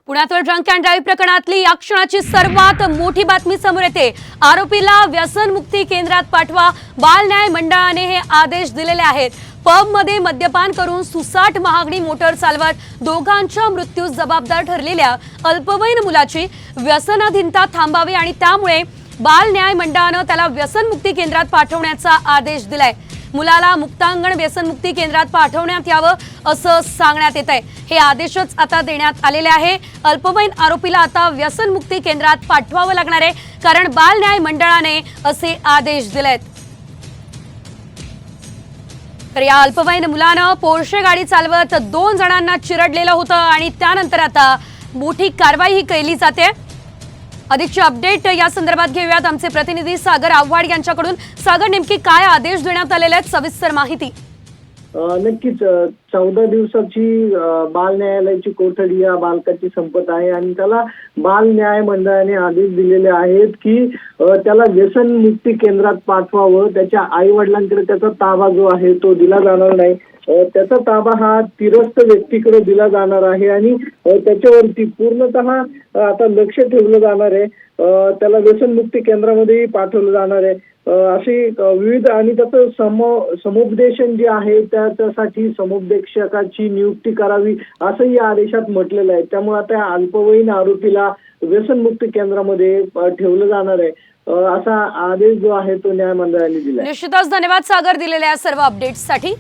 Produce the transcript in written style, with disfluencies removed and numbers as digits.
पुण्यातील drunk and drive प्रकरणातली या क्षणाची सर्वात मोठी बातमी समोर येते। आरोपीला व्यसनमुक्ती केंद्रात पाठवा, बाल न्याय मंडळाने हे आदेश दिलेले आहेत। पबमध्ये मद्यपान करून सुसाट महागडी मोटर चालवत दोघांच्या मृत्यूस जबाबदार ठरलेल्या अल्पवयीन मुलाची व्यसनाधीनता थांबावी आणि त्यामुळे बाल न्याय मंडळाने त्याला व्यसनमुक्ती केंद्रात पाठवण्याचा आदेश दिलाय। मुलाला मुक्तांगण व्यसनमुक्ती केंद्रात पाठवण्यात यावं असं सांगण्यात येत आहे। हे आदेशच आता देण्यात आलेले आहे। अल्पवयीन आरोपीला आता व्यसनमुक्ती केंद्रात पाठवावं लागणार आहे, कारण बाल न्याय मंडळाने असे आदेश दिलेत। तर या अल्पवयीन मुलानं पोर्शे गाडी चालवत 2 जणांना चिरडलेलं होतं आणि त्यानंतर आता मोठी कारवाई ही केली जाते। अधिकची अपडेट या संदर्भात घेऊयात आमचे प्रतिनिधी सागर आव्हाड यांच्याकडून। सागर, नेमकी काय आदेश देण्यात आलेले आहेत, सविस्तर माहिती। नक्कीच 14 दिवसाची बाल न्यायालयाची कोठडी या बालकाची संपत आहे आणि त्याला बाल न्याय मंडळाने आदेश दिलेले आहेत की त्याला व्यसनमुक्ती केंद्रात पाठवावं। त्याच्या आई वडिलांकडे त्याचा ताबा जो आहे तो दिला जाणार नाही। त्याचा ताबा हा तिरस्थ व्यक्तीकडे दिला जाणार आहे आणि त्याच्यावरती पूर्णतः आता लक्ष ठेवलं जाणार आहे। त्याला व्यसनमुक्ती केंद्रामध्ये पाठवलं जाणार आहे। अशी विविध आणि त्याचं समुपदेशन जे आहे त्यासाठी समुपदेशकाची नियुक्ती करावी असं या आदेशात म्हटलेलं आहे। त्यामुळे आता अल्पवयीन आरोपीला व्यसनमुक्ती केंद्रामध्ये ठेवलं जाणार आहे, असा आदेश जो आहे तो न्याय मंडळाने दिला। निश्चितच धन्यवाद सागर दिलेल्या सर्व अपडेट्ससाठी।